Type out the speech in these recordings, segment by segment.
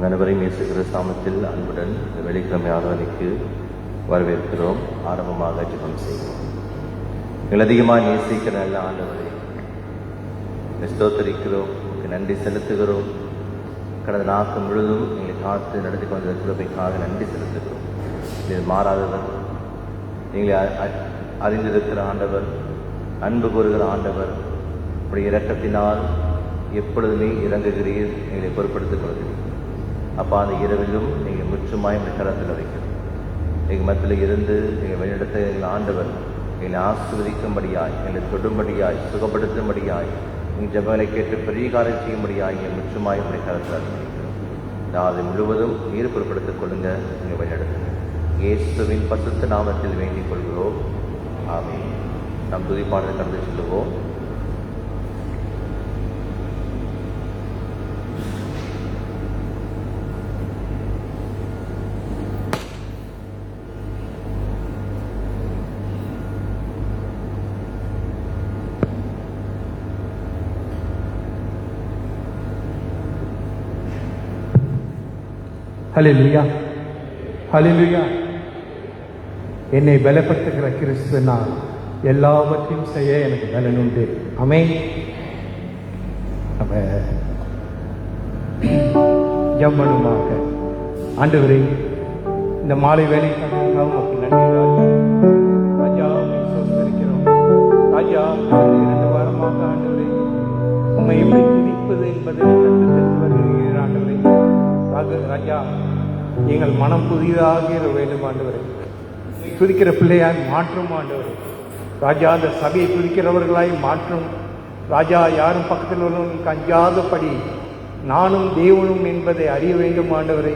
அனைவரையும் இயேசு சாமத்தில் அன்புடன் இந்த வெள்ளிக்கிழமை ஆராதனைக்கு வரவேற்கிறோம். ஆரம்பமாக ஜெபம் செய்வோம். எங்கள் அதிகமாக நேசிக்கிற நல்ல ஆண்டவரை ஸ்தோத்தரிக்கிறோம், நன்றி செலுத்துகிறோம். கடந்த நாட்கள் முழுதும் எங்களை காத்து நடத்தி கொண்ட கிருபைக்காக நன்றி செலுத்துகிறோம். இது மாறாதவர், எங்களை அறிந்திருக்கிற ஆண்டவர், அன்பு கூறுகிற ஆண்டவர். உடைய இரக்கத்தினால் எப்பொழுதுமே இறங்குகிறீர், எங்களை பொருட்படுத்திக் கொள்கிறீர். அப்பா, அந்த இரவிலும் நீங்கள் முற்றுமாய் எங்கள் கரத்தில் வைக்கிறோம். எங்கள் மத்தியில் இருந்து எங்கள் வழிநடத்த எங்கள் ஆண்டவர் எங்களை ஆசீர்வதிக்கும்படியாய், எங்களை தொடும்படியாய், சுகப்படுத்தும்படியாய், எங்கள் ஜெபங்களை கேட்டு பரிகாரம் செய்யும்படியாய் எங்கள் முற்றுமாய் எங்களை கரத்தில் வைக்கிறோம். அதை முழுவதும் நீர் பொருட்படுத்திக் கொள்ளுங்க, எங்கள் வழிநடத்துங்க. இயேசுவின் பரிசுத்த நாமத்தில் வேண்டிக் கொள்கிறோம். ஆமென். நாம் துதிப்பாடலை கடந்து செல்லுவோம். ஹல்லேலூயா, ஹல்லேலூயா. என்னை பலப்படுத்துகிற கிறிஸ்துவினால் எல்லாவற்றையும் செய்ய எனக்கு பலன் உண்டு. ஆமென். ஜெபமாக ஆண்டவரே, இந்த மாலை வேலைக்காக அப்படி நன்றி ராஜா. இருக்கிறோம் ராஜா. 2 வாரமாக ஆண்டவரே உண்மை எப்படி துதிப்பது என்பதை வருகிற ஆண்டவரே ராஜா, எங்கள் மனம் புதிதாக வேண்டும் ஆண்டவரே. துதிக்கிற பிள்ளையாய் மாற்றும் ஆண்டவரே ராஜா. அந்த சபையை துதிக்கிறவர்களாய் மாற்றும் ராஜா. யாரும் பக்கத்தில் உள்ளவர்களுக்கு அஞ்சாதபடி நானும் தேவனும் என்பதை அறிய வேண்டும் ஆண்டவரே.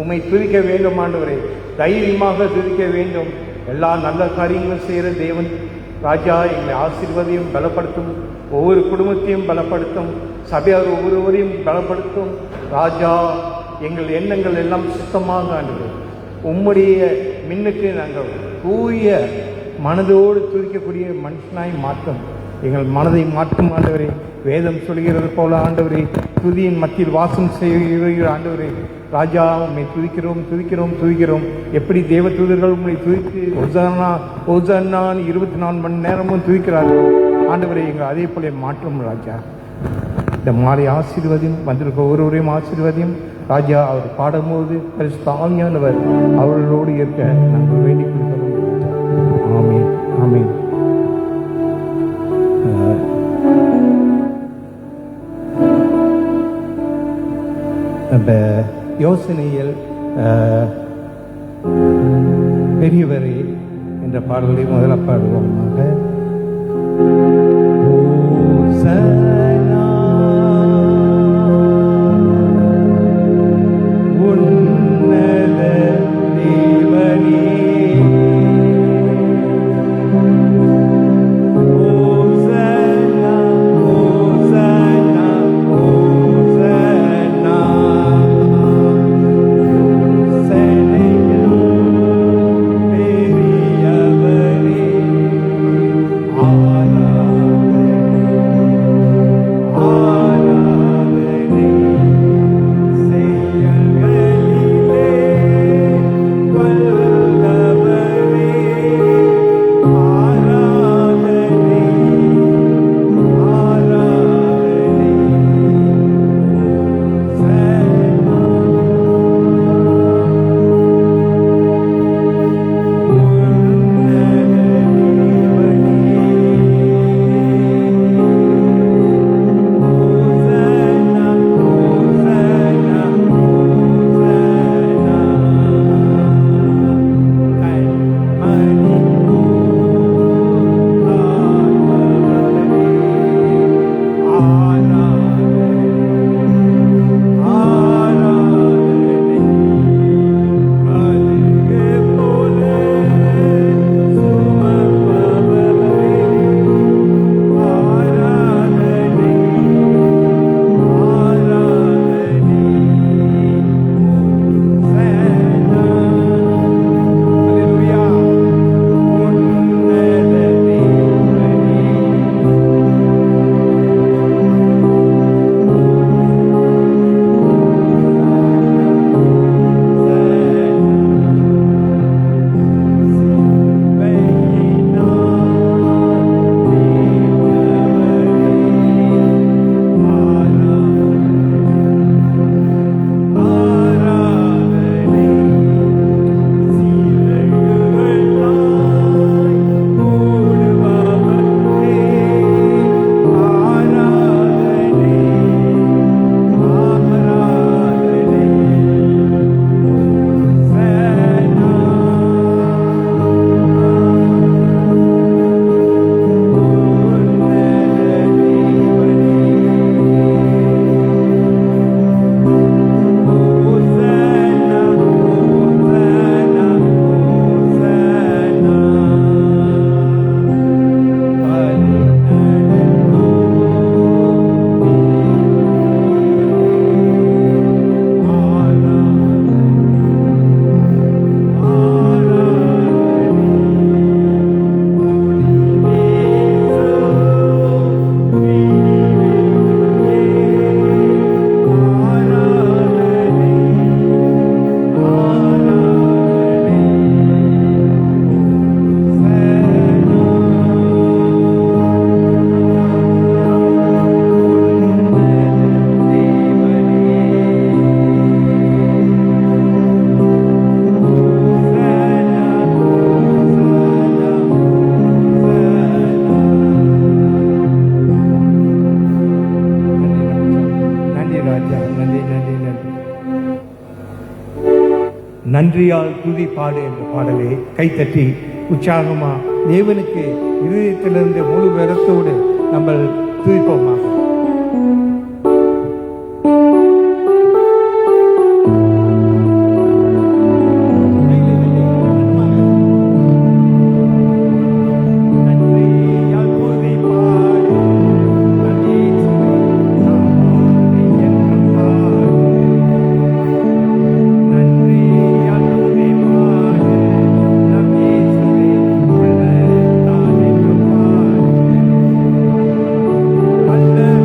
உம்மை துதிக்க வேண்டும் ஆண்டவரே. தைரியமாக துதிக்க வேண்டும். எல்லா நல்ல காரியங்களும் செய்கிற தேவன் ராஜா, எங்களை ஆசீர்வதியும் பலப்படுத்தும். ஒவ்வொரு குடும்பத்தையும் பலப்படுத்தும். சபையார் ஒவ்வொருவரையும் பலப்படுத்தும் ராஜா. எங்கள் எண்ணங்கள் எல்லாம் சுத்தமாக ஆண்டது உம்முடைய மின்னுக்கு நாங்கள் தூய மனதோடு துதிக்கக்கூடிய மனுஷனாய் மாற்றும். எங்கள் மனதை மாற்றும் ஆண்டவரே. வேதம் சொல்கிறது போல ஆண்டவரே, துதியின் மத்தியில் வாசம் செய்கிற ஆண்டவரே ராஜா, உண்மை துதிக்கிறோம் துதிக்கிறோம் துதிக்கிறோம். எப்படி தேவ தூதர்கள் உண்மை துதித்து ஒசானா ஒசானான்னு 24 மணி நேரமும் துதிக்கிறார்கள் ஆண்டவரே, எங்கள் அதே போல மாற்றும் ராஜா. இந்த மாலை ஆசீர்வதியும், வந்திருக்க ஒருவரையும் ஆசீர்வதியும் ராஜா. அவர் பாடும்போது தாழ்மையானவர் அவர்களோடு இருக்க நாங்கள் வேண்டிக் கொள்கிறோம் ராஜா. ஆமென், ஆமென். அந்த யோசனையில் பெரியவரே என்ற பாடலை முதல்ல பாடுவோமாக. Amen. நன்றியால் துதி பாடு என்ற பாடலை கைத்தட்டி உற்சாகமா தேவனுக்கு இருதயத்திலிருந்து முழு வெறத்தோடு நம்ம துதிப்போமாக. Hallelujah.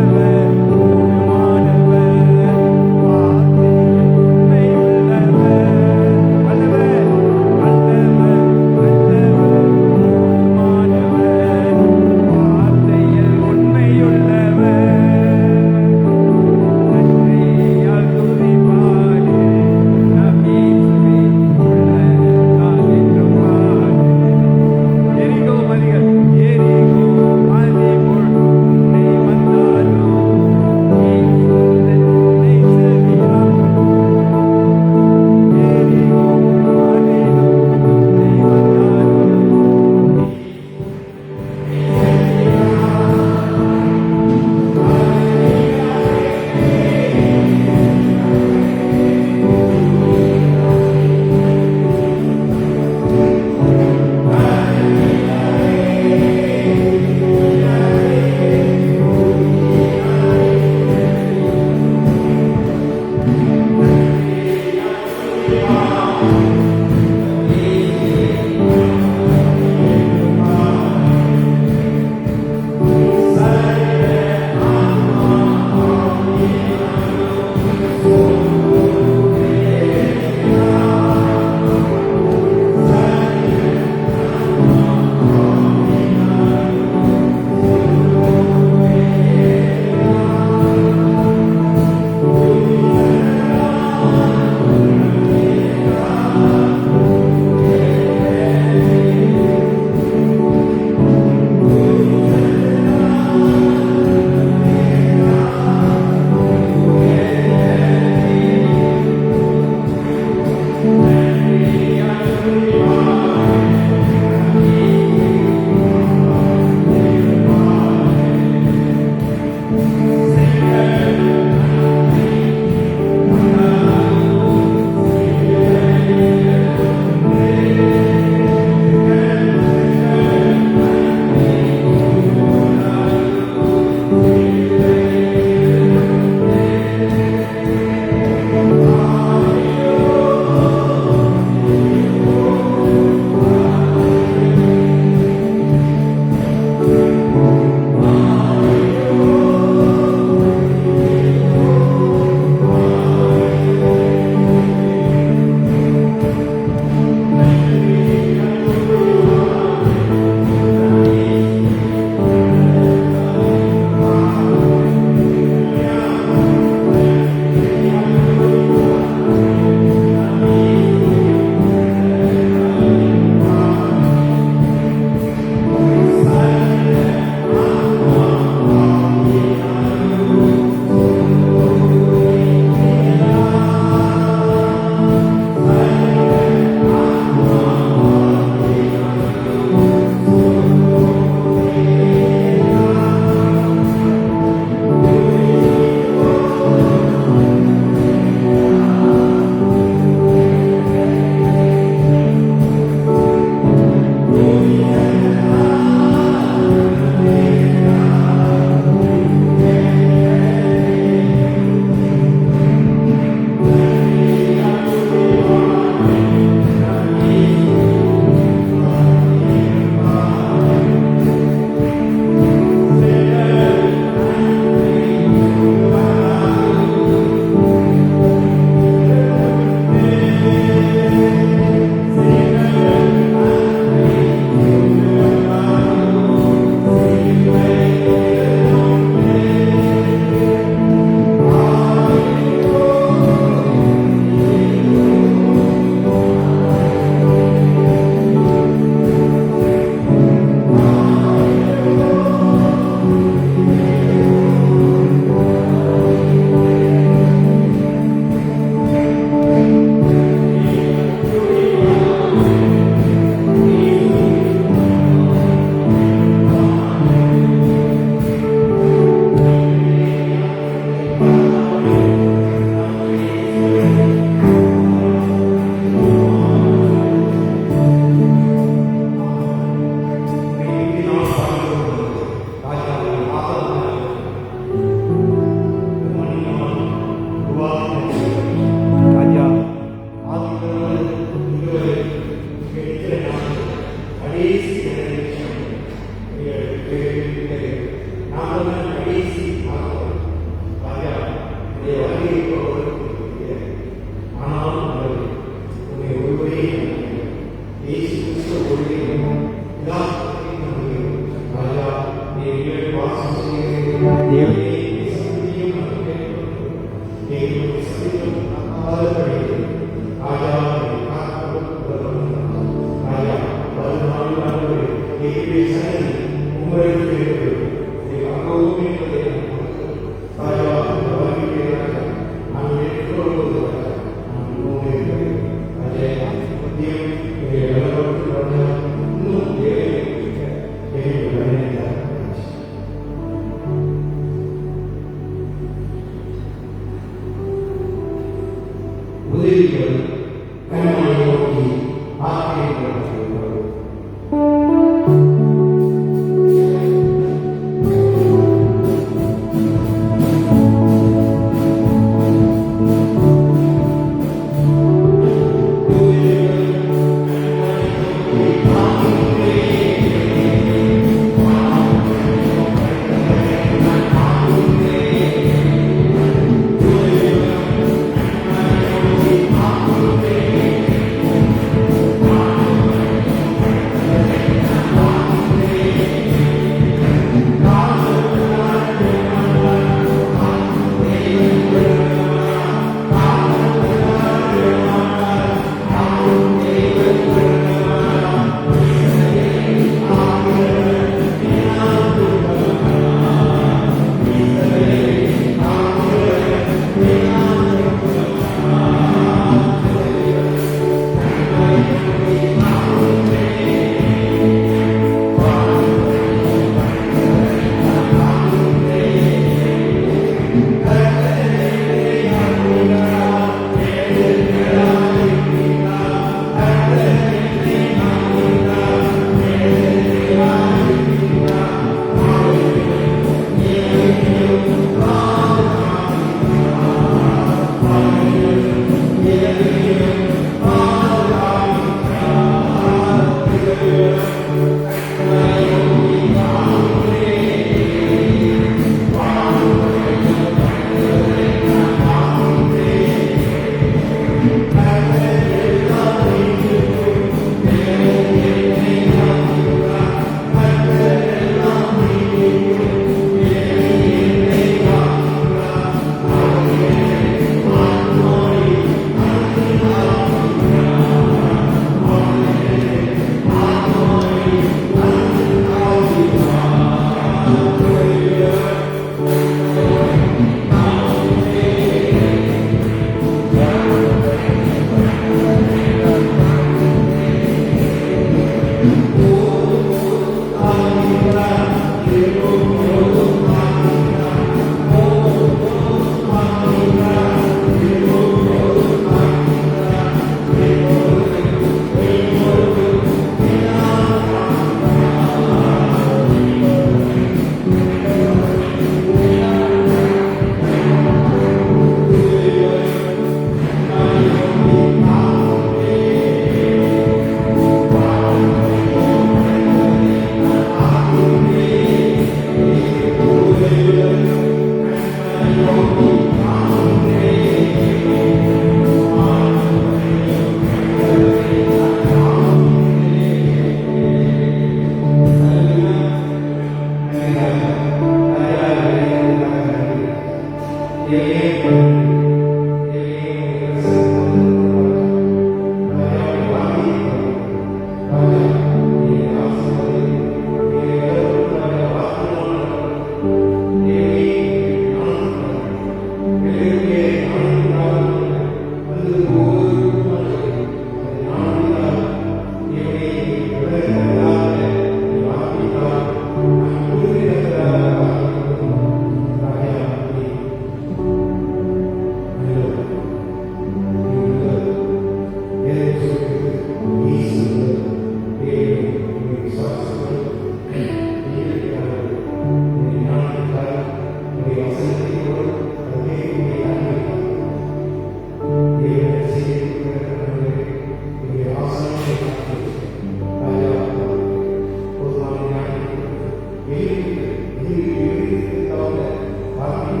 Hallelujah. Hallelujah.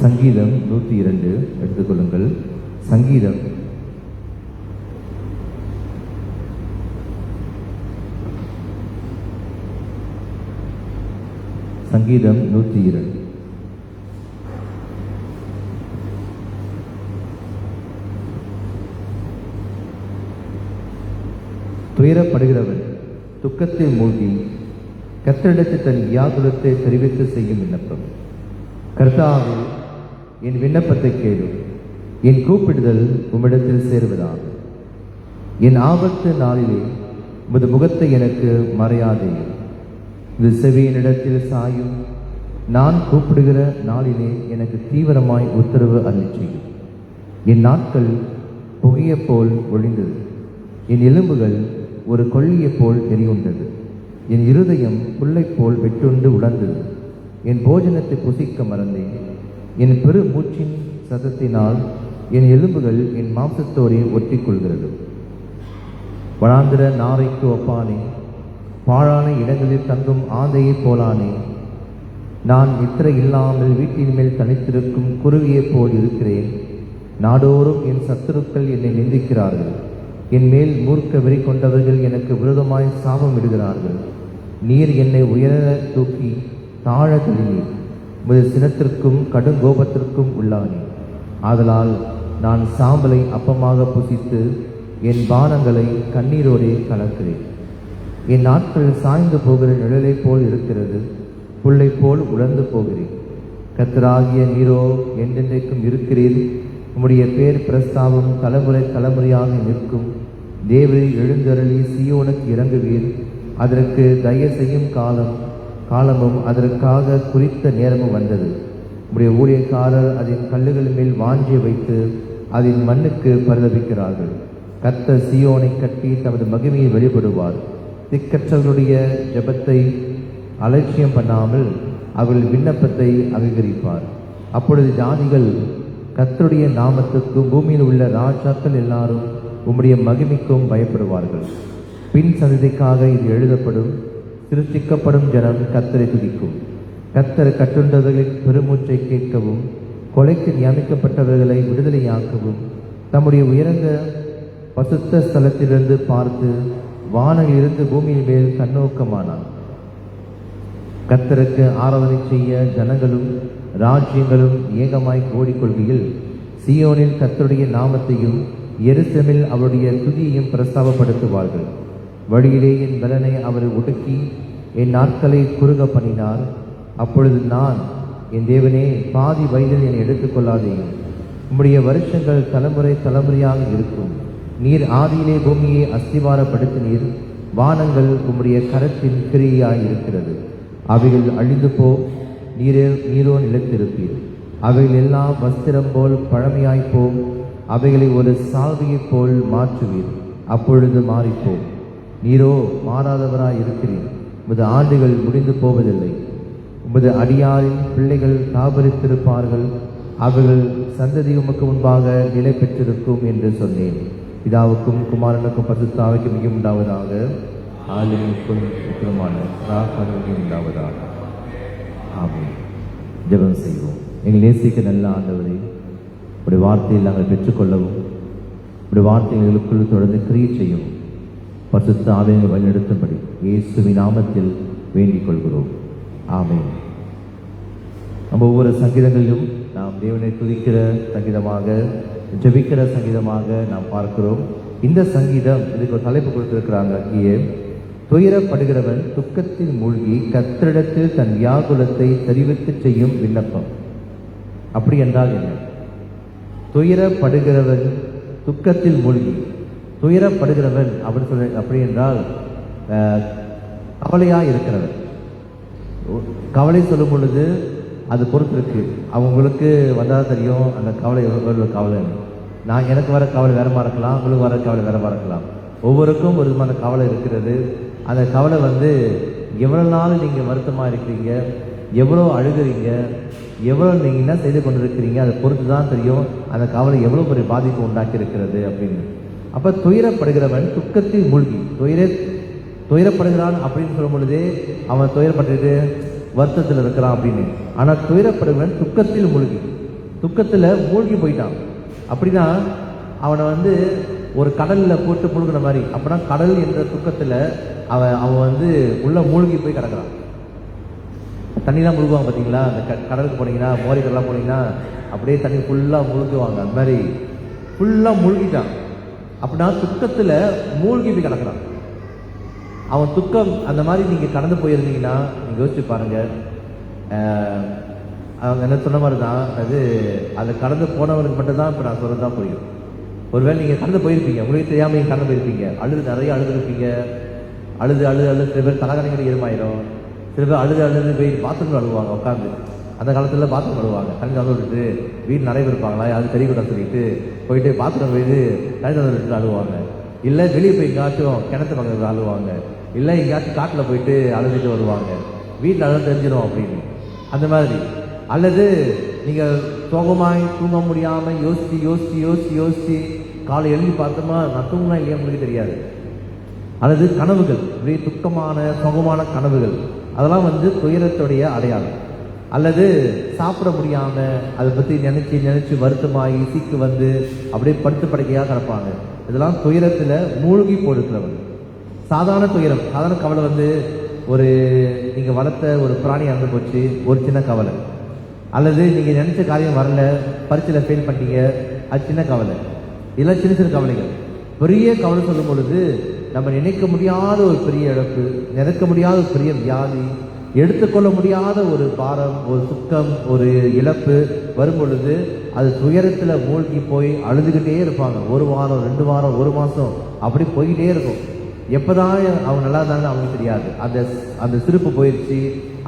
சங்கீதம் 102 எடுத்துக்கொள்ளுங்கள். சங்கீதம் 102. துயரப்படுகிறவன் துக்கத்தில் மூழ்கி கர்த்தரிடத்தில் தன் வியாகுலத்தை தெரிவித்து செய்யும் விண்ணப்பம். கர்த்தாவே, என் விண்ணப்பத்தை கேளும், என் கூப்பிடுதல் உம்மிடத்தில் சேருவதாக. என் ஆபத்து நாளிலே உமது முகத்தை எனக்கு மறையாதே. இது செவியினிடத்தில் சாயும். நான் கூப்பிடுகிற நாளிலே எனக்கு தீவிரமாய் உத்தரவு அருளிச் செய்யும். என் நாட்கள் புகையைப் போல் ஒழிந்தது, என் எலும்புகள் ஒரு கொள்ளியைப் போல் எரியுண்டது. என் இருதயம் புல்லைப் போல் வெட்டுண்டு உலர்ந்தது. என் போஜனத்தை புசிக்க மறந்தேன். என் பெரு மூச்சின் சத்தத்தினால் என் எலும்புகள் என் மாம்சத்தோடே ஒட்டிக் கொள்கிறது. வனாந்திர நாரைக்கு ஒப்பானே, பாழான இடங்களில் தங்கும் ஆந்தையைப் போலானே. நான் நித்திரை இல்லாமல் வீட்டின் மேல் தனித்திருக்கும் குருவியைப் போல் இருக்கிறேன். நாடோறும் என் சத்துருக்கள் என்னை நிந்திக்கிறார்கள். என் மேல் மூர்க்க வெறி கொண்டவர்கள் எனக்கு விரோதமாய் சாபம் இடுகிறார்கள். நீர் என்னை உயர தூக்கி தாழ தள்ளினீர். உமது சினத்திற்கும் கடுங்கோபத்திற்கும் உள்ளானேன். ஆதலால் நான் சாம்பலை அப்பமாக புசித்து என் பானங்களை கண்ணீரோடே கலக்கிறேன். என் நாட்கள் சாய்ந்து போகிற நிழலை போல் இருக்கிறது, புல்லை போல் உலர்ந்து போகிறேன். கர்த்தராகிய நீரோ என்றென்றைக்கும் இருக்கிறீர். உம்முடைய பேர் பிரஸ்தாபம் தலைமுறை தலைமுறையாக நிற்கும். தேவரீர் எழுந்தருளி சீயோனுக்கு இறங்குவீர். அதற்கு தயவு செய்யும் காலமும் அதற்காக குறித்த நேரமும் வந்தது. உம்முடைய ஊழியக்காரர் அதன் கல்லுகள் மேல் வாஞ்சியை வைத்து அதன் மண்ணுக்கு பரிதபிக்கிறார்கள். கர்த்தர் சீயோனை கட்டி தமது மகிமையை வெளிப்படுவார். திக்கற்றவர்களுடைய ஜெபத்தை அலட்சியம் பண்ணாமல் அவர்கள் விண்ணப்பத்தை அங்கீகரிப்பார். அப்பொழுது ஜாதிகள் கர்த்தருடைய நாமத்துக்கும் பூமியில் உள்ள ராஜாக்கள் எல்லாரும் உம்முடைய மகிமைக்கும் பயப்படுவார்கள். பின் சந்ததிக்காக இது எழுதப்படும். சிருஷ்டிக்கப்படும் ஜனம் கர்த்தரை துதிக்கும். கர்த்தர் கட்டுண்டவர்களின் பெருமூச்சை கேட்கவும் கொலைக்கு நியமிக்கப்பட்டவர்களை விடுதலையாக்கவும் தம்முடைய உயர்ந்த பசுத்த ஸ்தலத்திலிருந்து பார்த்து வானிலிருந்து பூமியின் மேல் கண்ணோக்கமானார். கர்த்தருக்கு ஆராதனை செய்ய ஜனங்களும் ராஜ்யங்களும் ஏகமாய் ஓடிக்கொள்கையில் சீயோனில் கர்த்தருடைய நாமத்தையும் எருசலேமில் அவருடைய துதியையும் பிரஸ்தாபப்படுத்துவார்கள். வழியிலே என் பலனை அவர் ஒடுக்கி என் நாட்களை குறுக பண்ணினார். அப்பொழுது நான், என் தேவனே, பாதி வயதில் என்னை எடுத்துக்கொள்ளாதேயும். உம்முடைய வருஷங்கள் தலைமுறை தலைமுறையாக இருக்கும். நீர் ஆதியிலே பூமியை அஸ்திவாரப்படுத்தினீர். வானங்கள் உம்முடைய கரத்தின் கிரியாய் இருக்கிறது. அவைகள் அழிந்து போ, நீரோ நிலைத்திருப்பீர். அவைகள் எல்லாம் வஸ்திரம் போல் பழமையாய்ப்போம். அவைகளை ஒரு சால்வையைப் போல் மாற்றுவீர். அப்பொழுது மாறிப்போம். நீரோ மாறாதவராய் இருக்கிறீர். உமது ஆண்டுகள் முடிந்து போவதில்லை. உமது அடியாரின் பிள்ளைகள் தாபரித்திருப்பார்கள். அவர்கள் சந்ததி உமக்கு முன்பாக நிலை பெற்றிருக்கும் என்று சொன்னேன். பிதாவுக்கும் குமாரனுக்கும் பரிசுத்த ஆவிக்கும் மிக உண்டாவதாக. ஆளுநருக்கும் உத்தரமான உண்டாவதாக. ஆமென். ஜெபம் செய்வோம். எங்கள் நேசிக்க நல்ல ஆண்டவரே, உடைய வார்த்தையில் நாங்கள் பெற்றுக்கொள்ளவும் உடைய வார்த்தைகளுக்குள் தொடர்ந்து கிரியை செய்யும் பரிசுத்த ஆவியை வழிநடத்தும்படி இயேசுவின் நாமத்தில் வேண்டிக் கொள்கிறோம். ஆமென். நம்ம ஒவ்வொரு சங்கீதங்களிலும் நாம் தேவனை துதிக்கிற சங்கீதமாக, ஜெபிக்கிற சங்கீதமாக நாம் பார்க்கிறோம். இந்த சங்கீதம் இதுக்கு ஒரு தலைப்பு கொடுத்திருக்கிறாங்க. இங்கே துயரப்படுகிறவன் துக்கத்தில் மூழ்கி கர்த்தரிடத்தில் தன் வியாகுலத்தை தெரிவித்து செய்யும் விண்ணப்பம். அப்படி என்றால் என்ன? துயரப்படுகிறவன் துக்கத்தில் மூழ்கி. துயரப்படுகிறவன் அப்படி என்றால் கவலையா இருக்கிறவன். கவலை சொல்லும் பொழுது அது பொறுத்து இருக்கு. அவங்களுக்கு வந்தால் தெரியும் அந்த கவலை எவ்வளோ கவலை. எனக்கு வர கவலை வேறமா இருக்கலாம், உங்களுக்கு வர கவலை வேறமா இருக்கலாம். ஒவ்வொருக்கும் ஒரு விதமான கவலை இருக்கிறது. அந்த கவலை எவ்வளோ நாள் நீங்கள் வருத்தமாக இருக்கிறீங்க, எவ்வளோ அழுகிறீங்க, எவ்வளோ நீங்கள் என்ன செய்து கொண்டிருக்கிறீங்க, அதை பொறுத்து தான் தெரியும் அந்த கவலை எவ்வளோ பெரிய பாதிப்பு உண்டாக்கி இருக்கிறது அப்படின்னு. அப்போ துயரப்படுகிறவன் துக்கத்தில் மூழ்கி. துயரப்படுகிறான் அப்படின்னு சொல்லும் பொழுதே அவன் துயரப்பட்டு வருத்தத்தில் இருக்கிறான் அப்படின்னு. ஆனால் துயரப்படுகிறவன் துக்கத்தில் மூழ்கி, துக்கத்தில் மூழ்கி போயிட்டான். அப்படின்னா அவனை ஒரு கடலில் போட்டு முழுகின மாதிரி. அப்படின்னா கடல் என்ற துக்கத்தில் அவன் உள்ள மூழ்கி போய் கிடக்கிறான். தண்ணிலாம் முழுகுவாங்க பார்த்தீங்களா, அந்த கடலுக்கு போனீங்கன்னா, மோரிக்கெல்லாம் போனீங்கன்னா அப்படியே தண்ணி ஃபுல்லாக முழுகுவாங்க. அந்த மாதிரி ஃபுல்லாக மூழ்கிட்டான். அப்படின்னா துக்கத்தில் மூழ்கி போய் கிடக்கிறான் அவன். துக்கம் அந்த மாதிரி நீங்கள் கடந்து போயிருந்தீங்கன்னா நீங்கள் யோசிச்சு பாருங்கள். அவங்க என்ன சொன்ன மாதிரி தான் அதை கடந்து போனவனுக்கு மட்டும்தான் இப்போ நான் சொல்கிறது தான் புரியும். ஒருவேளை நீங்கள் கடந்து போயிருப்பீங்க, உங்களுக்கு தெரியாமல் நீங்கள் கடந்து போயிருப்பீங்க, நிறைய அழுதுருப்பீங்க. அழுது சில பேர் தலகணைகள் ஈரமாயிரும். சில பேர் அழுது போய் பாத்ரூம் அழுவாங்க உட்காந்து. அந்த காலத்தில் பாத்ரூம் அழுவாங்க. தண்ணி தந்து விட்டுட்டு வீடு நிறைய பேர் இருப்பாங்களா, அது தெரியக்கூட சொல்லிட்டு போயிட்டு பாத்ரூம் போயிட்டு தண்ணி தந்து விட்டுட்டு அழுவாங்க. இல்லை வெளியே போய் எங்கேயாச்சும் கிணத்து பக்கத்தில் அழுவாங்க. இல்லை எங்கேயாச்சும் காட்டில் போயிட்டு அழுதுட்டு வருவாங்க. வீட்டில் அழுது தெரிஞ்சிடும் அப்படின்னு. அந்த மாதிரி. அல்லது நீங்கள் சோகமாய் தூங்க முடியாமல் யோசிச்சு காலை எழுதி பார்த்தோமா நான் தூங்கினா இல்லையா உங்களுக்கு தெரியாது. அல்லது கனவுகள், இப்படி துக்கமான சோகமான கனவுகள், அதெல்லாம் துயரத்துடைய அடையாளம். அல்லது சாப்பிட முடியாமல் அதை பற்றி நினச்சி வருத்தமாகி சீக்கு அப்படியே படுத்து படுக்கையாக கிடப்பாங்க. இதெல்லாம் துயரத்தில் மூழ்கி போடுக்கிறவன். சாதாரண துயரம், சாதாரண கவலை ஒரு நீங்கள் வளர்த்த ஒரு பிராணி இறந்து போச்சு, ஒரு சின்ன கவலை. அல்லது நீங்கள் நினச்ச காரியம் வரல, பரீட்சையில் ஃபெயில் பண்ணிட்டீங்க, அது சின்ன கவலை. இதெல்லாம் சின்ன சின்ன கவலைகள். பெரிய கவலை சொல்லும் பொழுது நம்ம நினைக்க முடியாத ஒரு பெரிய இழப்பு, நினைக்க முடியாத ஒரு பெரிய வியாதி, எடுத்துக்கொள்ள முடியாத ஒரு பாரம், ஒரு துக்கம், ஒரு இழப்பு வரும் பொழுது அது துயரத்தில் மூழ்கி போய் அழுதுகிட்டே இருப்பாங்க. 1 வாரம் 2 வாரம் 1 மாதம் அப்படி போய்கிட்டே இருக்கும். எப்போதான் அவங்க நல்லா இருந்தாலும் அவங்களுக்கு தெரியாது. அந்த சிரிப்பு போயிடுச்சு,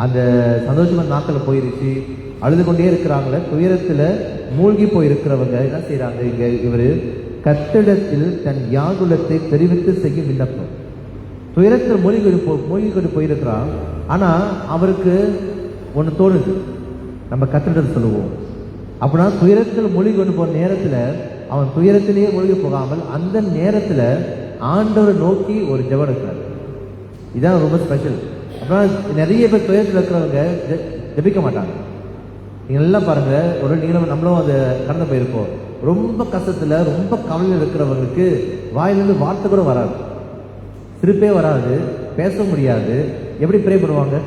அந்த சந்தோஷமான நாட்கள் போயிடுச்சு, அழுது கொண்டே இருக்கிறாங்களே. துயரத்தில் மூழ்கி போயிருக்கிறவங்க என்ன செய்கிறாங்க, இவர் கர்த்தரிடத்தில் தன் யாகுலத்தை தெரிவித்து செய்யும் விண்ணப்பம். துயரத்தில் மூழ்கி கொண்டு போயிருக்கிறான். ஆனால் அவருக்கு ஒன்று தோணுது, நம்ம கர்த்தரிடத்தில் சொல்லுவோம். அப்படின்னா துயரத்தில் மூழ்கி கொண்டு போன நேரத்தில் அவன் துயரத்திலேயே மூழ்கி போகாமல் அந்த நேரத்தில் ஆண்டவரை நோக்கி ஒரு ஜெபம் இருக்கிறார். இதுதான் ரொம்ப ஸ்பெஷல். அப்படின்னா நிறைய பேர் துயரத்தில் இருக்கிறவங்க ஜெபிக்க மாட்டாங்க. நீங்கள் எல்லாம் பாருங்கள், ஒரு நீளம் நம்மளும் அதை கடந்து போயிருப்போம். ரொம்ப கஷ்டத்தில் ரொம்ப கவலையில் இருக்கிறவங்களுக்கு வாயிலிருந்து வார்த்தை கூட வராது, சிரிப்பே வராது, பேச முடியாது. எப்படி ப்ரே பண்ணுவாங்க?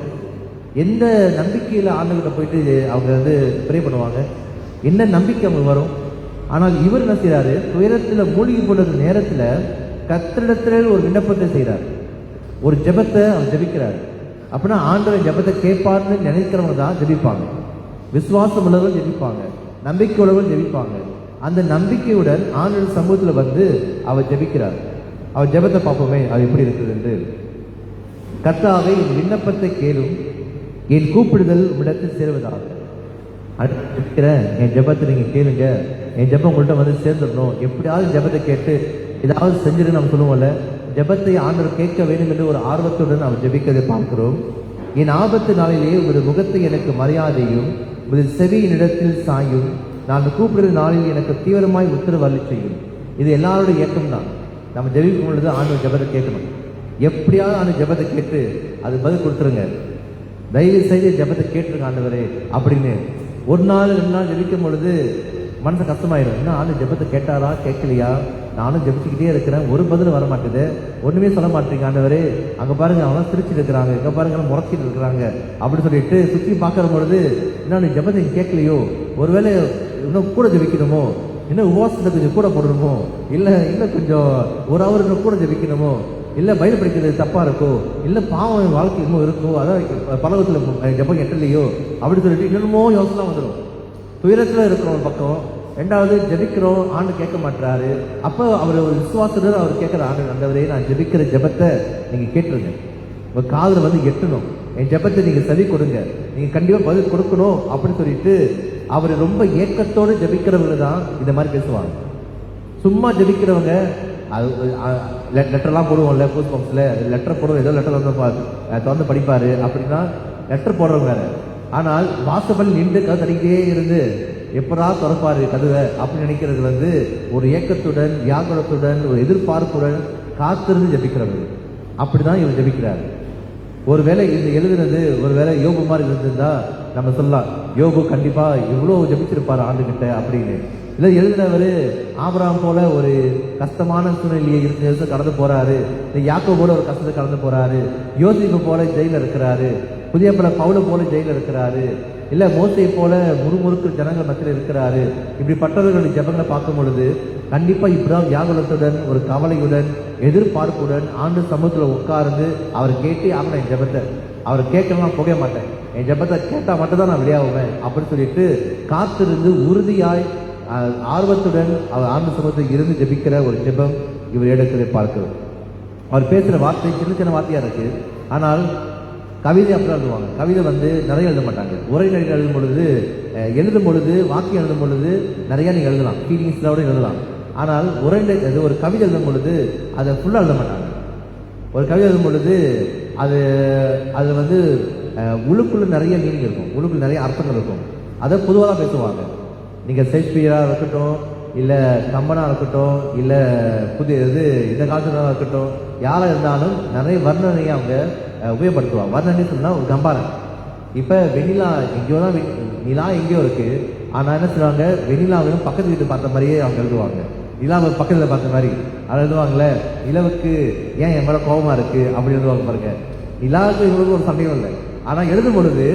எந்த நம்பிக்கையில் ஆண்டுகிட்ட போயிட்டு அவங்க ப்ரே பண்ணுவாங்க? என்ன நம்பிக்கை அவங்க வரும்? ஆனால் இவர் என்ன செய்கிறாரு, துயரத்தில் மூழ்கி போடுற நேரத்தில் கர்த்தரிடத்தில் ஒரு விண்ணப்பத்தை செய்கிறார், ஒரு ஜெபத்தை அவர் ஜெபிக்கிறார். அப்படின்னா ஆண்டவர் ஜெபத்தை கேட்பார்னு நினைக்கிறவங்க தான் ஜெபிப்பாங்க. விசுவாசம் உள்ளவர்கள் ஜெபிப்பாங்க, நம்பிக்கை உள்ளவர்கள் ஜெபிப்பாங்க. அந்த நம்பிக்கையுடன் ஆண்டவர் சமூகத்தில் அவர் ஜெபிக்கிறார். அவர் ஜெபத்தை பார்ப்போமே அது எப்படி இருக்குது என்று. கர்த்தாவே, என் விண்ணப்பத்தை கேளும், என் கூப்பிடுதல் உம்மிடத்தில் சேருவதாக. ஜெபிக்கிறேன், என் ஜெபத்தை நீங்கள் கேளுங்க, என் ஜெபம் உங்கள்கிட்ட சேர்ந்துடணும். எப்படியாவது ஜெபத்தை கேட்டு ஏதாவது செஞ்சுட்டு நம்ம சொல்லுவோம்ல, ஜெபத்தை ஆண்டவர் கேட்க வேண்டும் என்று ஒரு ஆர்வத்துடன் அவர் ஜெபிக்கிறதை பார்க்கிறோம். என் ஆபத்து நாளிலேயே உமது முகத்தை எனக்கு மரியாதையும் உமது செவியின் இடத்தில் சாயும், நான் கூப்பிடுற நாளில் எனக்கு தீவிரமாய் உத்தரவு அருளி செய்யும். இது எல்லாருடைய இயக்கம் தான். நம்ம ஜெபிக்கும் பொழுது ஆண்டவர் ஜெபத்தை கேட்கணும். எப்படியாவது ஆண்டு ஜெபத்தை கேட்டு அது பதில் கொடுத்துருங்க. தயவு செய்து ஜெபத்தை கேட்டுருங்க ஆண்டவரே அப்படின்னு. 1 நாள் 2 நாள் ஜெபிக்கும் பொழுது மனசு கஷ்டமாயிடும். இன்னும் ஆண்டு ஜெபத்தை கேட்டாரா கேட்கலையா, நானும் ஜெபிச்சுக்கிட்டே இருக்கிறேன், ஒரு பதில் வர மாட்டேது, ஒன்றுமே சொல்ல மாட்டேங்க ஆண்டவரே. அங்கே பாருங்க அவங்களாம் சிரிச்சுட்டு இருக்கிறாங்க, இங்கே பாருங்க முறைச்சிட்டு இருக்கிறாங்க அப்படின்னு சொல்லிட்டு சுற்றி பார்க்குற பொழுது இன்னும் ஜெபத்தை கேட்கலையோ, ஒருவேளை இன்னும் கூட ஜெபிக்கணுமோ, இன்னும் உபவாசத்தை கொஞ்சம் கூட போடணுமோ, இல்லை இன்னும் கொஞ்சம் 1 ஹவர் இன்னும் கூட ஜெபிக்கணுமோ, இல்லை பைபிள் படிக்கிறது தப்பாக இருக்கோ, இல்லை பாவம் வாழ்க்கை இன்னும் இருக்கோ, அதான் பலவத்தில் ஜெபம் எட்டலையோ அப்படின்னு சொல்லிட்டு இன்னமும் யோசனை வந்துடும். துயரத்தில் இருக்கிற ஒரு பக்கம், ரெண்டாவது ஜெபிக்கிறோம், ஆண்டு கேட்க மாட்டாரு. அப்போ அவர் ஒரு விசுவாசத்துடன் அவர் கேட்கிற ஆண்டு, ஆண்டவரே நான் ஜெபிக்கிற ஜெபத்தை நீங்க கேட்டுருங்க, உங்க காதுல வந்து எட்டணும், என் ஜெபத்தை நீங்க செவி கொடுங்க, நீங்க கண்டிப்பா பதில் கொடுக்கணும் அப்படின்னு சொல்லிட்டு அவர் ரொம்ப ஏக்கத்தோடு ஜெபிக்கிறவங்க தான் இந்த மாதிரி பேசுவாங்க. சும்மா ஜெபிக்கிறவங்க லெட்டர்லாம் போடுவோம்ல, போஸ்ட் பாக்ஸ்ல லெட்டர் போடுவோம், ஏதோ லெட்டர் திறந்து படிப்பாரு அப்படின்னா லெட்டர் போடுறவங்க வேற. ஆனால் வாசப்பல் நின்று கதை தடிக்கிட்டே இருந்து எப்படா திறப்பாரு கதவை அப்படின்னு நினைக்கிறது வந்து ஒரு ஏக்கத்துடன், வியாகுலத்துடன், ஒரு எதிர்பார்ப்புடன் காத்திருந்து ஜெபிக்கிறவங்க. அப்படிதான் இவர் ஜெபிக்கிறார். ஒருவேளை இது எழுதுனது ஒருவேளை யோபு மாதிரி இருந்திருந்தா நம்ம சொல்லலாம், யோபு கண்டிப்பா இவ்வளவு ஜெபிச்சிருப்பாரு ஆண்டுகிட்ட அப்படின்னு. இல்லை எழுதினவர் ஆபிரகாம் போல ஒரு கஷ்டமான சூழ்நிலையை இருந்து கடந்து போறாரு, இல்லை யாக்கோபோட ஒரு கஷ்டத்தை கடந்து போறாரு, யோசிப்பு போல ஜெயில இருக்கிறாரு, புதிய பல பவுல போல ஜெயில இருக்கிறாரு, இல்ல மோசை போல முறுமுறுக்கு ஜனங்கள் மத்தியில் இருக்கிறாரு. இப்படிப்பட்டவர்களுடைய ஜெபங்களை பார்க்கும் பொழுது கண்டிப்பா இப்படிதான் வியாகுலத்துடன், ஒரு கவலையுடன், எதிர்பார்ப்புடன் ஆண்டு சமூகத்துல உட்கார்ந்து அவர் கேட்டே ஆகணும் என் ஜெபத்தை, அவர் கேட்கலாம் போக மாட்டேன், என் ஜெபத்தை கேட்டா மட்டும் தான் நான் வெளியாகுவேன் அப்படின்னு சொல்லிட்டு காத்திருந்து உறுதியாய் ஆர்வத்துடன் அவர் ஆண்டு சமூகத்தில் இருந்து ஜெபிக்கிற ஒரு ஜெபம் இவர் எடுக்கிறதை பார்க்கிறோம். அவர் பேசுற வார்த்தை சின்ன சின்ன வார்த்தையா இருக்கு, ஆனால் கவிதை அப்படிதான் எழுதுவாங்க. கவிதை வந்து நிறைய எழுத மாட்டாங்க. உரைநடை எழுதும் பொழுது வாக்கியம் எழுதும் பொழுது நிறைய நீங்க எழுதலாம், ஃபீலிங்ஸ்லோட எழுதலாம். ஆனால் ஒரு கவிதை எழுதும் பொழுது அதை ஃபுல்லா எழுத மாட்டாங்க. ஒரு கவிதை எழுதும் பொழுது அது வந்து உள்ளுக்குள்ள நிறைய மீனிங் இருக்கும், உள்ளுக்குள்ள நிறைய அர்த்தங்கள் இருக்கும். அதை பொதுவாக தான் பேசுவாங்க. நீங்க ஷேக்ஸ்பியரா இருக்கட்டும், இல்ல கம்பனா இருக்கட்டும், இல்ல இந்த காலத்துல இருக்கட்டும், யாரா இருந்தாலும் நிறைய வர்ணனையை அவங்க உபயோகப்படுத்துவாங்க. வர்ணனை சொன்னா ஒரு கம்பாரன். இப்ப வெண்ணிலா எங்கேயோ தான், நிலா எங்கேயோ இருக்கு, ஆனா என்ன சொல்லுவாங்க, வெண்ணிலாவையும் பக்கத்து வீட்டு பார்த்த மாதிரியே அவங்க எழுதுவாங்க. நிலாவை பக்கத்துல பார்த்த மாதிரி அதை எழுதுவாங்கல்ல, நிலவுக்கு ஏன் என் மேல கோபமா இருக்கு அப்படி எழுதுவாங்க பாருங்க. நிலாவுக்கு இவங்களுக்கு ஒரு சந்தேகம் இல்லை, ஆனா எழுதும் பொழுது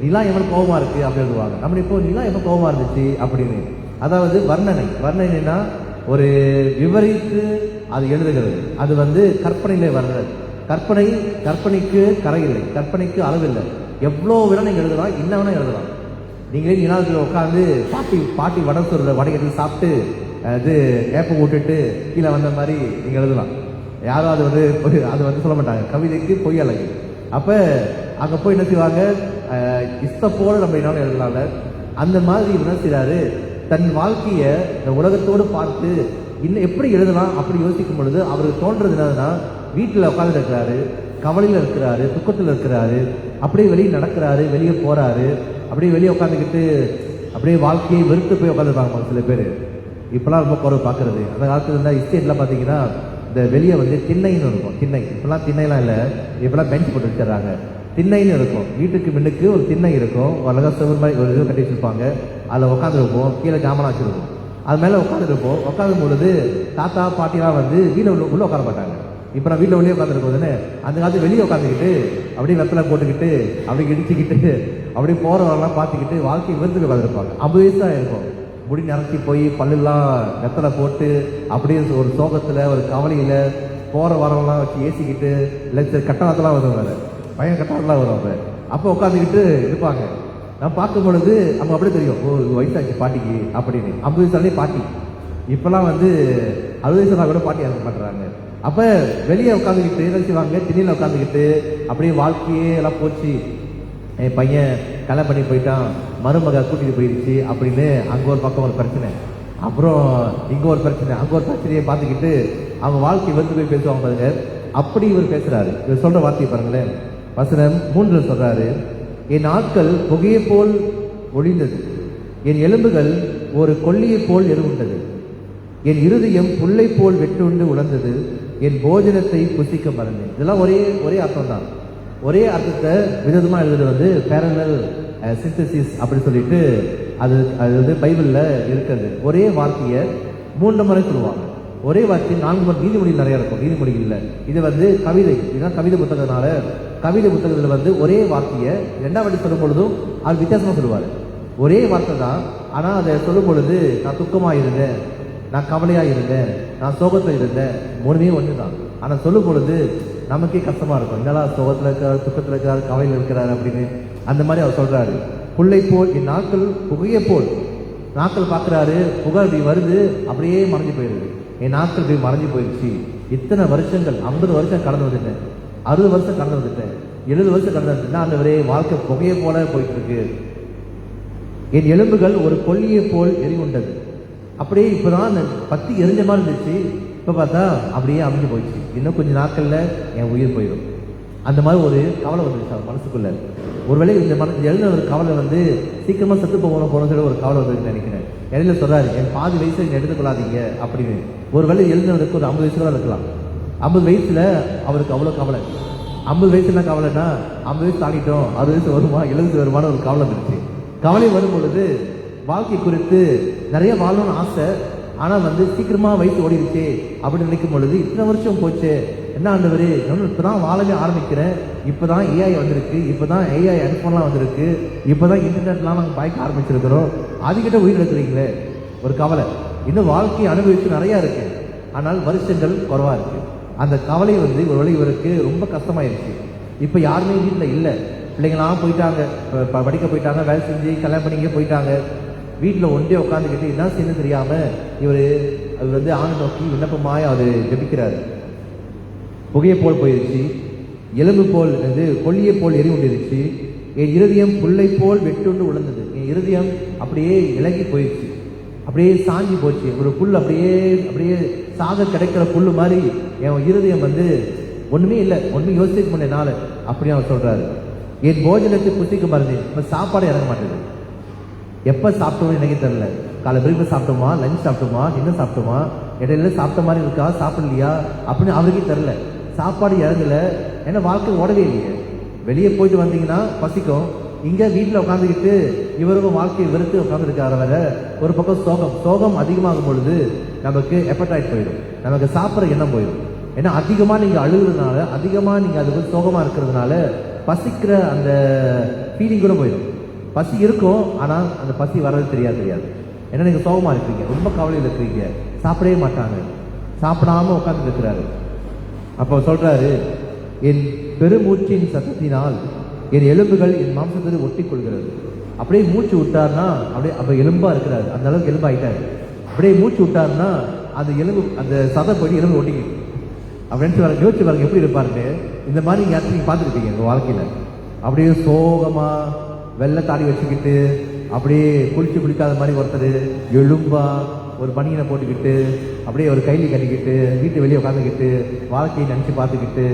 நிலா எவ்வளவு கோபமா இருக்கு அப்படி எழுதுவாங்க. நம்ம இப்போ நிலா எவ்வளவு கோபமா இருந்துச்சு அப்படின்னு. அதாவது வர்ணனைனா ஒரு விவரித்து அது எழுதுகிறது. அது வந்து கற்பனையிலே வர்றது. கற்பனைக்கு கரை இல்லை, கற்பனைக்கு அளவு இல்லை. எவ்வளோ வேணா நீங்க எழுதலாம், என்ன வேணா எழுதலாம். நீங்களே நிலாவுக்கு உட்காந்து பாட்டி வடை சொல்ற வடைகட்டி சாப்பிட்டு இது ஏப்ப விட்டுட்டு கீழே வந்த மாதிரி நீங்க எழுதலாம். யாரும் அது வந்து சொல்ல மாட்டாங்க. கவிதைக்கு பொய் அழகு. அப்ப அங்க போய் என்ன செய்வாங்க, இஷ்டப்போல நம்ம என்னாலும் எழுதலாம்ல. அந்த மாதிரி என்ன செய்யறாரு, தன் வாழ்க்கைய இந்த உலகத்தோடு பார்த்து இன்னும் எப்படி எழுதலாம் அப்படி யோசிக்கும் பொழுது அவருக்கு தோன்றது என்னதுன்னா, வீட்டில் உட்காந்து இருக்கிறாரு, கவலையில் இருக்கிறாரு, துக்கத்தில் இருக்கிறாரு, அப்படியே வெளியே நடக்கிறாரு, வெளியே போறாரு, அப்படியே வெளியே உட்காந்துக்கிட்டு அப்படியே வாழ்க்கையை வெறுத்து போய் உட்காந்துருப்பாங்க சில பேர். இப்பெல்லாம் ரொம்ப குறைவு பார்க்கறது. அந்த காலத்துல இருந்தால் இஸ்டேட்லாம் பார்த்தீங்கன்னா இந்த வெளியே வந்து திண்ணைன்னு இருக்கும். திண்ணை இப்பெல்லாம் திண்ணைலாம் இல்லை, இப்பெல்லாம் பெஞ்ச் போட்டு வச்சிடறாங்க. திண்ணைன்னு இருக்கும். வீட்டுக்கு முன்னுக்கு ஒரு திண்ணை இருக்கும், அழகா செவ்வறு மாதிரி ஒரு இது கட்டி வச்சிருப்பாங்க. அதில் உட்காந்துருப்போம், கீழே ஜாமான் வச்சிருப்போம், அது மேலே உட்காந்துருப்போம். உட்காந்தும் பொழுது தாத்தா பாட்டிலாம் வந்து வீட்டில் உள்ள உட்கார மாட்டாங்க. இப்போ நான் வீட்டில் வெளியே உட்காந்துருக்கோம். அந்த காலத்து வெளியே உட்காந்துக்கிட்டு அப்படியே வெப்பலை போட்டுக்கிட்டு அப்படியே இடிச்சுக்கிட்டு அப்படியே போகிறவரெல்லாம் பார்த்துக்கிட்டு வாழ்க்கையை வெறுத்து உட்காந்துருப்பாங்க. 50 வயசு தான் இருக்கும். முடி நிறச்சி போய் பல்லுலாம் வெத்தலை போட்டு அப்படியே ஒரு சோகத்தில் ஒரு கவலையில் போகிற வரவெல்லாம் வச்சு ஏசிக்கிட்டு இல்லை கட்டணத்தெல்லாம் வரும், வேறு பையன் கட்டணத்தெல்லாம் வரும். அப்போ உட்காந்துக்கிட்டு இருப்பாங்க. நான் பார்க்கும் பொழுது அவங்க அப்படியே தெரியும், ஓ வயசாச்சு பாட்டிக்கு அப்படின்னு. 50 வயசுலேயே பாட்டி. இப்பெல்லாம் வந்து 60 வயசுல கூட பாட்டி இறக்க மாட்டுறாங்க. அப்ப வெளியே உட்காந்துக்கிட்டு என்ன செய்வாங்க, திண்ணையில உட்காந்துக்கிட்டு அப்படியே வாழ்க்கையே எல்லாம் போச்சு, என் பையன் கல்யாணம் பண்ணி போயிட்டான், மருமக கூட்டிட்டு போயிடுச்சு அப்படின்னு அங்க ஒரு பக்கம் ஒரு பிரச்சனை, அப்புறம் இங்க ஒரு பிரச்சனை, அங்க ஒரு பிரச்சனையை பார்த்துக்கிட்டு அவங்க வாழ்க்கை வந்து போய் பேசுவாங்க பாருங்க. அப்படி இவர் பேசுறாரு. இவர் சொல்ற வார்த்தையை பாருங்களேன். வசனம் 3 சொல்றாரு, என் ஆட்கள் புகையை போல் ஒளிந்தது, என் எலும்புகள் ஒரு கொல்லியை போல் எருவுண்டது, என் இருதயம் புல்லை போல் வெட்டுண்டு உணர்ந்தது, என் போஜனத்தை புசிக்க மறந்தேன். இதெல்லாம் ஒரே அர்த்தம் தான். ஒரே அர்த்தத்தை விதமா எழுதுறது வந்து பேரலல் சிந்தசிஸ் அப்படின்னு சொல்லிட்டு அது வந்து பைபிள்ல இருக்கிறது. ஒரே வார்த்தையை 3 முறை சொல்லுவாங்க. ஒரே வார்த்தை 4 முறை. நீதிமொழியில் நிறைய இருக்கும், நீதிமொழிகள் இல்லை. இது வந்து கவிதை, இதுதான் கவிதை புத்தகத்தினால கவிதை புத்தகத்தில் வந்து ஒரே வார்த்தையை 2ஆம் வாட்டி சொல்லும் பொழுதும் அது வித்தியாசமா சொல்லுவாரு. ஒரே வார்த்தை தான், ஆனா அதை சொல்லும் பொழுது நான் துக்கமா இருந்தேன், நான் கவலையா இருந்தேன், நான் சோகத்தில் இருந்தேன், 3மே ஒன்று தான். ஆனா சொல்லும் பொழுது நமக்கே கஷ்டமா இருக்கும், என்னடா சோகத்தில் இருக்கிறார், துக்கத்தில் இருக்கிறார், கவலையில் இருக்கிறார் அப்படின்னு. அந்த மாதிரி அவர் சொல்றாரு. புல்லை போல் என் நாட்கள் புகையை போல் நாட்கள் பார்க்குறாரு, புகை இப்படி வருது, அப்படியே மறைஞ்சு போயிடுது. என் நாட்கள் இப்படி மறைஞ்சு போயிடுச்சு. இத்தனை வருஷங்கள், 50 வருஷம் கடந்து வந்துட்டேன், 60 வருஷம் கடந்து வந்துட்டேன், 70 வருஷம் கடந்து வந்துட்டேன், ஆண்டவரே வாழ்க்கை புகையை போல போயிட்டு இருக்கு. என் எலும்புகள் ஒரு கொல்லியை போல் எரிவுண்டது. அப்படியே இப்பதான் பத்தி எரிஞ்ச மாதிரி இருந்துச்சு, இப்ப பார்த்தா அப்படியே அமைஞ்சு போயிடுச்சு. இன்னும் கொஞ்சம் நாட்கள்ல என் உயிர் போயிடும். அந்த மாதிரி ஒரு கவலை வந்துருச்சு அவர் மனசுக்குள்ள. ஒருவேளை இந்த எழுந்த ஒரு கவலை வந்து சீக்கிரமா செத்து போகணும் சொல்லி ஒரு கவலை வந்து நினைக்கிறேன். இடையில சொல்றாரு, என் பாதி வயசுல நீங்க எடுத்துக்கொள்ளாதீங்க அப்படின்னு. ஒருவேளை எழுந்தவருக்கு ஒரு 50 வயசுல இருக்கலாம். 50 வயசுல அவருக்கு அவ்வளவு கவலை. 50 வயசு என்ன கவலைன்னா, 50 வயசு தாண்டிட்டோம், 60 வயசு வருமா 70 வருமான ஒரு கவலை இருந்துச்சு. கவலை வரும் பொழுது வாழ்க்கை குறித்து நிறைய வாழணும்னு ஆசை, ஆனா வந்து சீக்கிரமா வயசு ஓடிடுச்சு அப்படின்னு நினைக்கும் பொழுது, இத்தனை வருஷம் போச்சு, என்ன ஆண்டவரே இப்பதான் வாழவே ஆரம்பிக்கிறேன், இப்பதான் ஏஐ வந்திருக்கு, இப்பதான் ஏஐ ஐபோன்லாம் வந்திருக்கு, இப்பதான் இன்டர்நெட்லாம் நாங்கள் பாய்க்க ஆரம்பிச்சிருக்கிறோம், அதுகிட்ட உயிர் எடுக்கிறீங்களே ஒரு கவலை. இன்னும் வாழ்க்கையை அனுபவிச்சு நிறைய இருக்கு, ஆனால் வருஷங்கள் குறைவா இருக்கு. அந்த கவலை வந்து ஒருவேளை இவருக்கு ரொம்ப கஷ்டமாயிருச்சு. இப்ப யாருமே வீட்டில் இல்லை, பிள்ளைங்களாம் போயிட்டாங்க, படிக்க போயிட்டாங்க, வேலை செஞ்சு கல்யாணம் பண்ணிக்க போயிட்டாங்க. வீட்டில் ஒன்றே உட்காந்துக்கிட்டு என்ன செய்யணும் தெரியாம இவர் வந்து ஆணை நோக்கி விண்ணப்பமாய் அவர் ஜெபிக்கிறாரு. புகையை போல் போயிருச்சு, எலும்பு போல் கொல்லியை போல் எரி கொண்டிருச்சு, என் இருதயம் புல்லை போல் வெட்டுண்டு உழந்தது. என் இருதயம் அப்படியே இலகி போயிடுச்சு, அப்படியே சாஞ்சி போச்சு. ஒரு புல் அப்படியே அப்படியே சாக கிடைக்கிற புல்லு மாதிரி என் இருதயம் வந்து ஒண்ணுமே இல்லை, ஒண்ணுமே யோசிக்க முடியனால அப்படி அவர் சொல்றாரு. என் போஜனத்தை புத்திக்க மறந்தேன். இப்ப சாப்பாடு இறங்க மாட்டேது. எப்ப சாப்பிட்டோம்னு எனக்கு தெரியல. காலை பிரேக்ஃபாஸ்ட் சாப்பிட்டோமா, லஞ்ச் சாப்பிட்டோமா, டின்னர் சாப்பிட்டோமா, இடையில சாப்பிட்ட மாதிரி இருக்கா, சாப்பிடலையா அப்படின்னு அவருக்கே தெரியல. சாப்பாடு இறங்கல, ஏன்னா வாழ்க்கை ஓடவே இல்லையே. வெளியே போயிட்டு வந்தீங்கன்னா பசிக்கும், இங்க வீட்டில் உட்காந்துக்கிட்டு இவருக்கும் வாழ்க்கையை வெறுத்து உட்காந்துருக்கார வர. ஒரு பக்கம் சோகம் அதிகமாகும் பொழுது நமக்கு ஹெப்படைட் போயிடும், நமக்கு சாப்பிட்ற எண்ணம் போயிடும். ஏன்னா அதிகமா நீங்க அழுகுறதுனால, அதிகமா நீங்க அதுக்கு சோகமா இருக்கிறதுனால பசிக்கிற அந்த ஃபீலிங் கூட போயிடும். பசி இருக்கும், ஆனா அந்த பசி வர்றது தெரியாது. ஏன்னா நீங்க சோகமா இருக்கீங்க, ரொம்ப கவலையில் இருக்கிறீங்க, சாப்பிடவே மாட்டாங்க, சாப்பிடாம உட்கார்ந்து இருக்கிறாரு. அப்போ சொல்றாரு, என் பெருமூச்சின் சத்தத்தினால் என் எலும்புகள் என் மாம்சத்தில் ஒட்டி கொள்கிறது. அப்படியே மூச்சு விட்டார்னா அப்படியே அப்ப எலும்பா இருக்கிறாரு, அந்த அளவுக்கு எலும்பாயிட்டாரு. அப்படியே மூச்சு விட்டாருன்னா அந்த எலும்பு, அந்த சதப்படி எலும்பு ஒட்டிக்கிட்டு அப்படின்னு யோசிச்சு பாருங்க எப்படி இருப்பாருன்னு. இந்த மாதிரி நீங்க பார்த்துருப்பீங்க உங்க வாழ்க்கையில. அப்படியே சோகமா வெள்ளை தாடி வச்சுக்கிட்டு, அப்படியே குளிக்காத மாதிரி ஒருத்தர் எலும்பா ஒரு பனியனை போட்டுக்கிட்டு, அப்படியே ஒரு கைலி கட்டிக்கிட்டு, வீட்டு வெளியே உட்காந்துக்கிட்டு, வாழ்க்கையை நினைச்சு பார்த்துக்கிட்டு,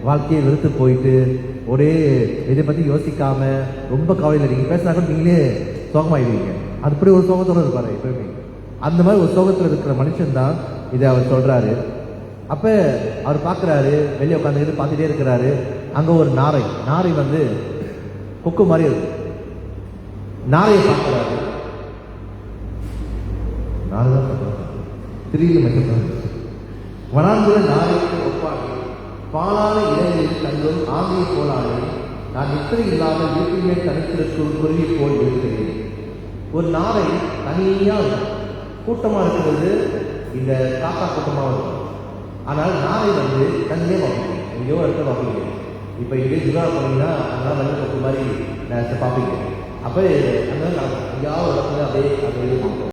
வாழ்க்கையை வெறுத்து போயிட்டு, ஒரே இதை பத்தி யோசிக்காம ரொம்ப கவலையில் நீங்க பேசினா கூட நீங்களே சோகமாயிடுவீங்க. அப்படி ஒரு சோகத்தோட இருப்பாரு எப்பவுமே. அந்த மாதிரி ஒரு சோகத்துல இருக்கிற மனுஷன் தான் இதை அவர் சொல்றாரு. அப்ப அவர் பார்க்கிறாரு, வெளியே உட்காந்துக்கிட்டு பார்த்துட்டே இருக்கிறாரு. அங்க ஒரு நாரை வந்து கொக்கு மாதிரி இருக்கு. நாரையை பார்க்கிறாரு, வனாந்திர நாரைக்கு ஒப்பாகி பாலான இலைகளில் தங்கும் ஆமையை போலானே, நான் நித்திரை இல்லாமல் வீட்டிலே தனித்திருக்கும் குருவி போல் இருக்கிறேன். ஒரு நாரை தனியா கூட்டமா இருக்கிறது, இந்த காக்கா கூட்டமா இருக்கும். ஆனால் நாரை வந்து தனியே பார்ப்பீங்க, எங்கேயோ இடத்துல பார்ப்பீங்க. இப்போ இங்கே ஜுகா போனீங்கன்னா அதனால நல்ல கொக்கு மாதிரி பார்ப்பீங்க. அப்போ அதனால எங்கேயாவது இடத்துல அப்படியே பார்ப்போம்.